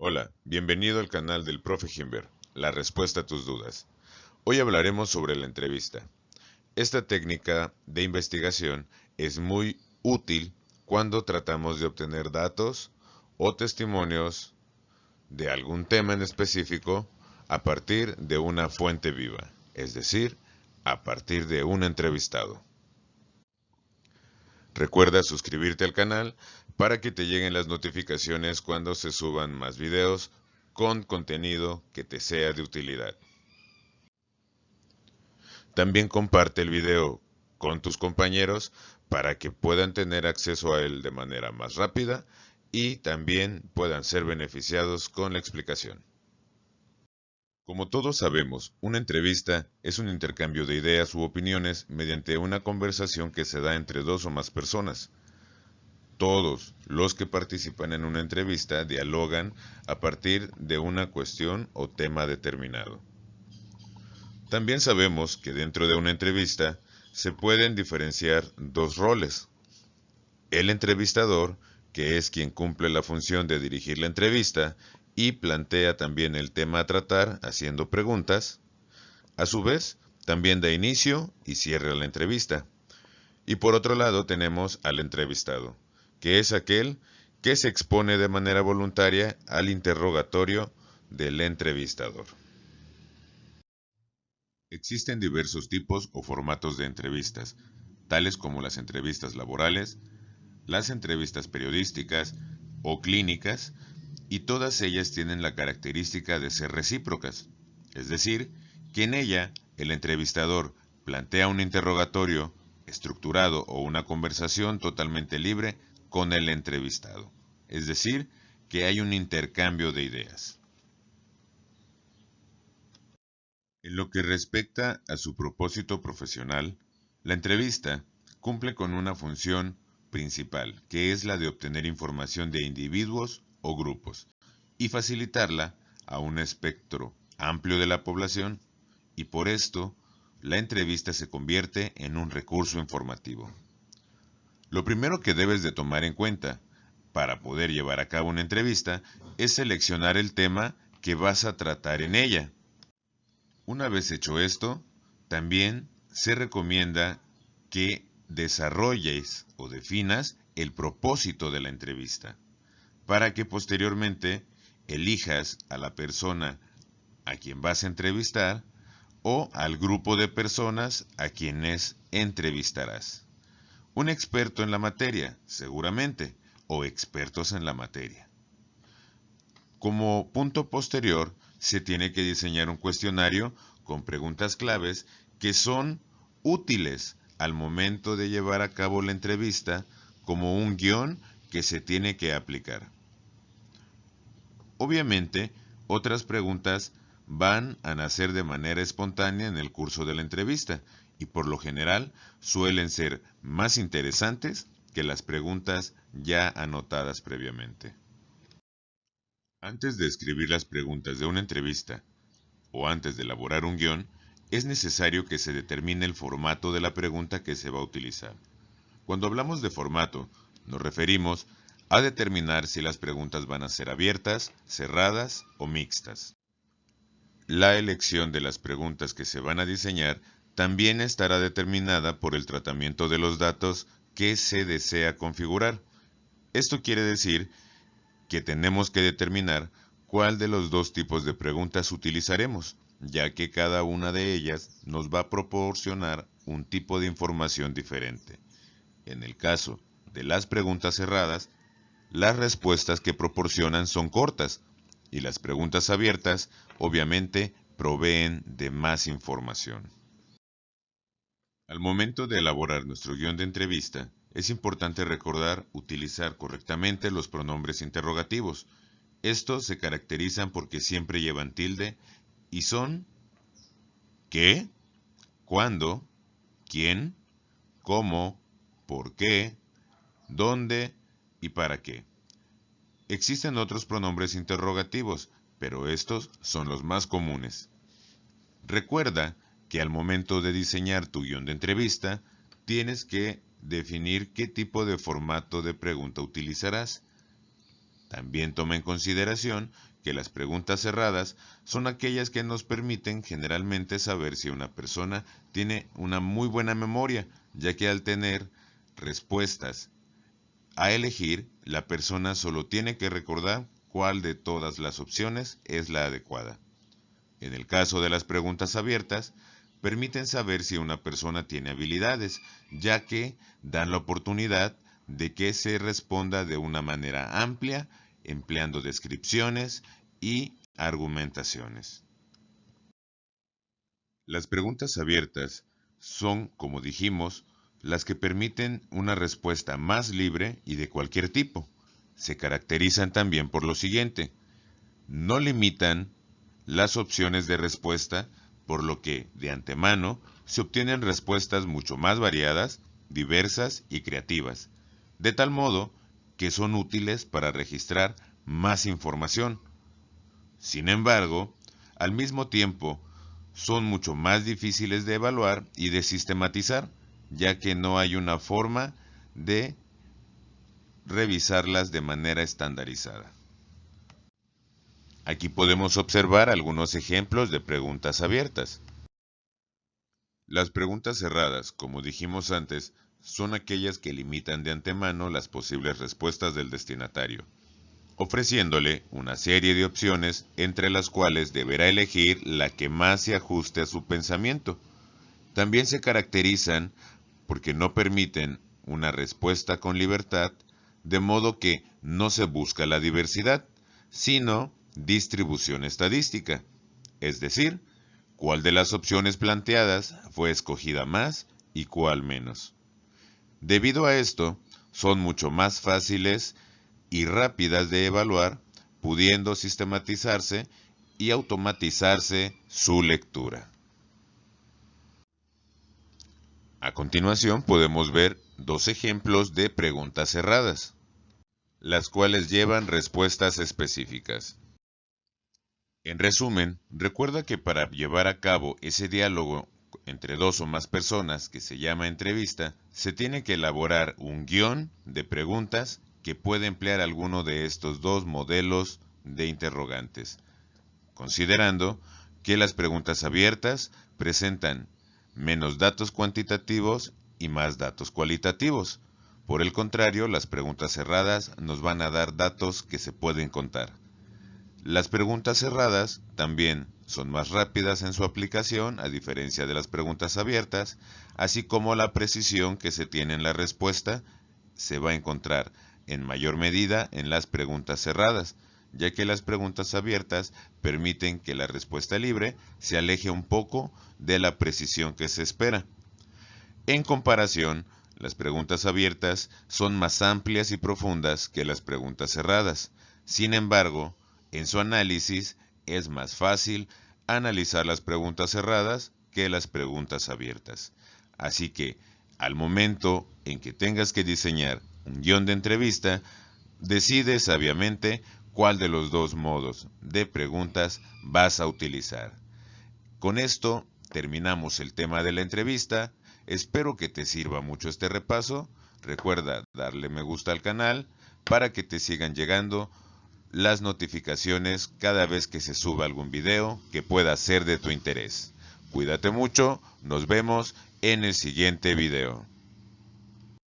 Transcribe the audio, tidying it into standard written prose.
Hola, bienvenido al canal del Profe Gimber, la respuesta a tus dudas. Hoy hablaremos sobre la entrevista. Esta técnica de investigación es muy útil cuando tratamos de obtener datos o testimonios de algún tema en específico a partir de una fuente viva, es decir, a partir de un entrevistado. Recuerda suscribirte al canal para que te lleguen las notificaciones cuando se suban más videos con contenido que te sea de utilidad. También comparte el video con tus compañeros para que puedan tener acceso a él de manera más rápida y también puedan ser beneficiados con la explicación. Como todos sabemos, una entrevista es un intercambio de ideas u opiniones mediante una conversación que se da entre dos o más personas. Todos los que participan en una entrevista dialogan a partir de una cuestión o tema determinado. También sabemos que dentro de una entrevista se pueden diferenciar dos roles. El entrevistador, que es quien cumple la función de dirigir la entrevista y plantea también el tema a tratar haciendo preguntas. A su vez, también da inicio y cierra la entrevista. Y por otro lado tenemos al entrevistado, que es aquel que se expone de manera voluntaria al interrogatorio del entrevistador. Existen diversos tipos o formatos de entrevistas, tales como las entrevistas laborales, las entrevistas periodísticas o clínicas, y todas ellas tienen la característica de ser recíprocas, es decir, que en ella el entrevistador plantea un interrogatorio estructurado o una conversación totalmente libre con el entrevistado, es decir, que hay un intercambio de ideas. En lo que respecta a su propósito profesional, la entrevista cumple con una función principal, que es la de obtener información de individuos o grupos y facilitarla a un espectro amplio de la población, y por esto la entrevista se convierte en un recurso informativo. Lo primero que debes de tomar en cuenta para poder llevar a cabo una entrevista es seleccionar el tema que vas a tratar en ella. Una vez hecho esto, también se recomienda que desarrolles o definas el propósito de la entrevista, para que posteriormente elijas a la persona a quien vas a entrevistar o al grupo de personas a quienes entrevistarás. Un experto en la materia, seguramente, o expertos en la materia. Como punto posterior, se tiene que diseñar un cuestionario con preguntas claves que son útiles al momento de llevar a cabo la entrevista, como un guión que se tiene que aplicar. Obviamente, otras preguntas van a nacer de manera espontánea en el curso de la entrevista y por lo general suelen ser más interesantes que las preguntas ya anotadas previamente. Antes de escribir las preguntas de una entrevista o antes de elaborar un guión, es necesario que se determine el formato de la pregunta que se va a utilizar. Cuando hablamos de formato, nos referimos a determinar si las preguntas van a ser abiertas, cerradas o mixtas. La elección de las preguntas que se van a diseñar también estará determinada por el tratamiento de los datos que se desea configurar. Esto quiere decir que tenemos que determinar cuál de los dos tipos de preguntas utilizaremos, ya que cada una de ellas nos va a proporcionar un tipo de información diferente. En el caso de las preguntas cerradas, las respuestas que proporcionan son cortas y las preguntas abiertas obviamente proveen de más información. Al momento de elaborar nuestro guión de entrevista, es importante recordar utilizar correctamente los pronombres interrogativos. Estos se caracterizan porque siempre llevan tilde y son ¿qué?, ¿cuándo?, ¿quién?, ¿cómo?, ¿por qué?, ¿dónde? ¿Y para qué? Existen otros pronombres interrogativos, pero estos son los más comunes. Recuerda que al momento de diseñar tu guión de entrevista, tienes que definir qué tipo de formato de pregunta utilizarás. También toma en consideración que las preguntas cerradas son aquellas que nos permiten generalmente saber si una persona tiene una muy buena memoria, ya que al tener respuestas a elegir, la persona solo tiene que recordar cuál de todas las opciones es la adecuada. En el caso de las preguntas abiertas, permiten saber si una persona tiene habilidades, ya que dan la oportunidad de que se responda de una manera amplia, empleando descripciones y argumentaciones. Las preguntas abiertas son, como dijimos, las que permiten una respuesta más libre y de cualquier tipo. Se caracterizan también por lo siguiente: no limitan las opciones de respuesta, por lo que, de antemano, se obtienen respuestas mucho más variadas, diversas y creativas, de tal modo que son útiles para registrar más información. Sin embargo, al mismo tiempo, son mucho más difíciles de evaluar y de sistematizar, ya que no hay una forma de revisarlas de manera estandarizada. Aquí podemos observar algunos ejemplos de preguntas abiertas. Las preguntas cerradas, como dijimos antes, son aquellas que limitan de antemano las posibles respuestas del destinatario, ofreciéndole una serie de opciones entre las cuales deberá elegir la que más se ajuste a su pensamiento. También se caracterizan porque no permiten una respuesta con libertad, de modo que no se busca la diversidad, sino distribución estadística, es decir, cuál de las opciones planteadas fue escogida más y cuál menos. Debido a esto, son mucho más fáciles y rápidas de evaluar, pudiendo sistematizarse y automatizarse su lectura. A continuación podemos ver dos ejemplos de preguntas cerradas, las cuales llevan respuestas específicas. En resumen, recuerda que para llevar a cabo ese diálogo entre dos o más personas que se llama entrevista, se tiene que elaborar un guión de preguntas que puede emplear alguno de estos dos modelos de interrogantes, considerando que las preguntas abiertas presentan menos datos cuantitativos y más datos cualitativos. Por el contrario, las preguntas cerradas nos van a dar datos que se pueden contar. Las preguntas cerradas también son más rápidas en su aplicación, a diferencia de las preguntas abiertas, así como la precisión que se tiene en la respuesta se va a encontrar en mayor medida en las preguntas cerradas, ya que las preguntas abiertas permiten que la respuesta libre se aleje un poco de la precisión que se espera. En comparación, las preguntas abiertas son más amplias y profundas que las preguntas cerradas. Sin embargo, en su análisis es más fácil analizar las preguntas cerradas que las preguntas abiertas. Así que, al momento en que tengas que diseñar un guión de entrevista, decide sabiamente cuál de los dos modos de preguntas vas a utilizar. Con esto terminamos el tema de la entrevista. Espero que te sirva mucho este repaso. Recuerda darle me gusta al canal para que te sigan llegando las notificaciones cada vez que se suba algún video que pueda ser de tu interés. Cuídate mucho, nos vemos en el siguiente video.